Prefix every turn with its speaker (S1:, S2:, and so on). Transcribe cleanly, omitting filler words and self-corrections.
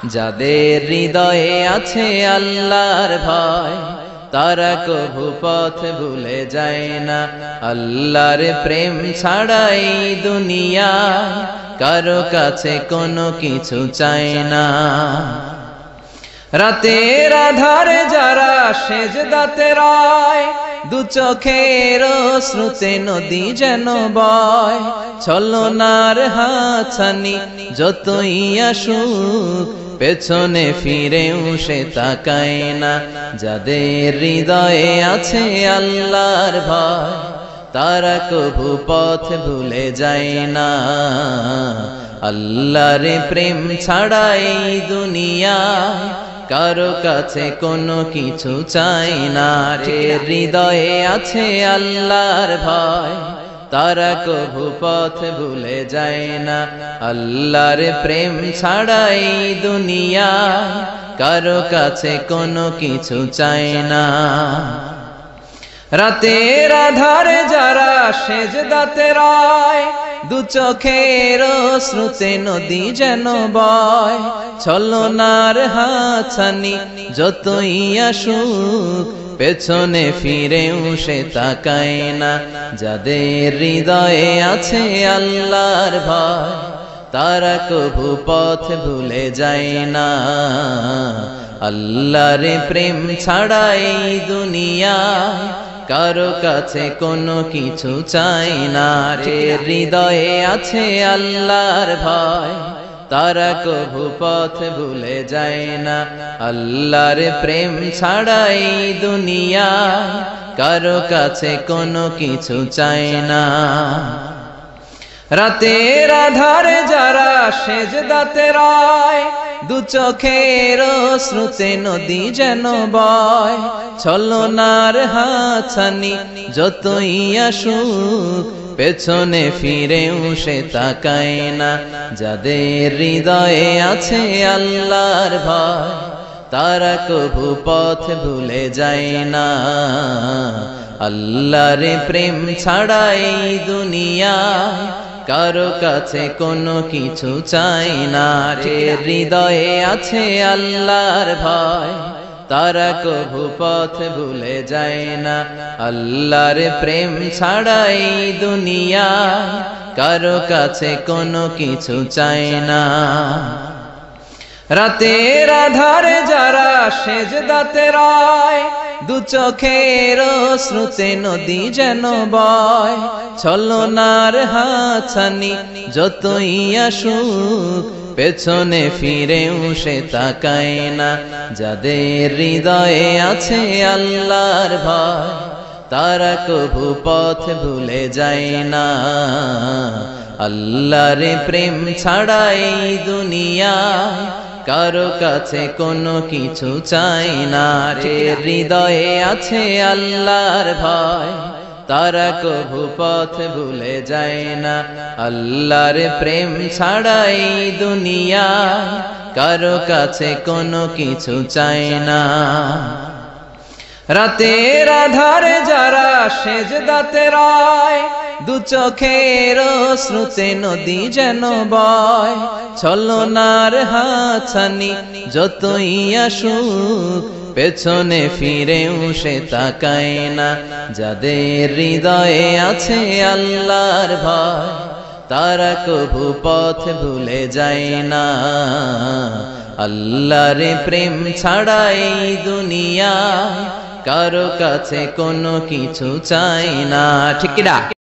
S1: যাদের হৃদয়ে আছে আল্লাহর ভয় তারা কভু পথ ভুলে যায় না। আল্লাহর প্রেম ছাড়াই দুনিয়ায় কারো কাছে কোনো কিছু চায় না। রাতের আধারে যারা সেজদাতে রয়, দু চোখের শ্রুতে নদী যেন বয়। ছলনার হাতছানি যতই আসুক পেছনে ফিরেও সে তাকায় না। যাদের হৃদয়ে আছে আল্লাহর ভয় তারা কভু পথ ভুলে যায় না। আল্লাহর প্রেম ছাড়াই দুনিয়ায় কারো কাছে কোনো কিছু চাই না। হৃদয়ে আছে আল্লাহর ভয় তারা কভু পথ ভুলে যায় না। আল্লাহর প্রেম ছাড়াই দুনিয়ায় কারো কাছে কোনো কিছু চাই না। রাতের আধারে যারা সেজদাতে রয়, দু চোখের শ্রুতে নদী যেন বয়। ছলনার হাতছানি যতই আসুক পেছনে ফিরেও সে তাকায় না। যাদের হৃদয়ে আছে আল্লাহর ভয় তারা কভু পথ ভুলে যায় না। আল্লাহর প্রেম ছাড়াই দুনিয়ায় কারো কাছে কোনো কিছু চাই না। হৃদয়ে আছে আল্লাহর ভয় তারা কভু পথ ভুলে যায় না। আল্লাহর প্রেম ছাড়াই দুনিয়ায় কারো কাছে কোনো কিছু চাই না। রাতের আধারে যারা সেজদাতে রয়, দু চোখের শ্রুতে নদী যেন বয়। ছলনার হাতছানি যতই আসুক পেছনে ফিরেও সে তাকায় না। যাদের হৃদয়ে আছে আল্লাহর ভয় তারা কভু পথ ভুলে যায় না। আল্লাহর প্রেম ছাড়াই দুনিয়ায় কারো কাছে কোনো কিছু চাই না। হৃদয়ে আছে আল্লাহর ভয় তারা কভু পথ ভুলে যায় না। আল্লাহর প্রেম ছাড়াই দুনিয়ায় কারো কাছে কোনো কিছু চাই না। রাতের আধারে যারা সেজদাতে রয়, দু চোখের শ্রুতে নদী যেন বয়। ছলনার হাতছানি যতই আসুক পেছনে ফিরেও সে তাকায় না। যাদের হৃদয়ে আছে আল্লাহর ভয় তারা কভু পথ ভুলে যায় না। আল্লাহর প্রেম ছাড়াই দুনিয়ায় কারো কাছে কোনো কিছু চাই না। হৃদয়ে আছে আল্লাহর ভয় তারা কভু পথ ভুলে যায় না। আল্লাহর প্রেম ছাড়াই দুনিয়ায় কারো কাছে কোনো কিছু চাই না। রাতের আধারে যারা সেজদাতে রয়, দু চোখের শ্রুতে নদী যেন বয়। ছলনার হাতছানি যতই আসুক পেছনে ফিরেও সে তাকায় না। যাদের হৃদয়ে আছে আল্লাহর ভয় তারা কভু পথ ভুলে যায় না। আল্লাহর প্রেম ছাড়াই দুনিয়ায় কারো কাছে কোনো কিছু চাই না। ঠিক না?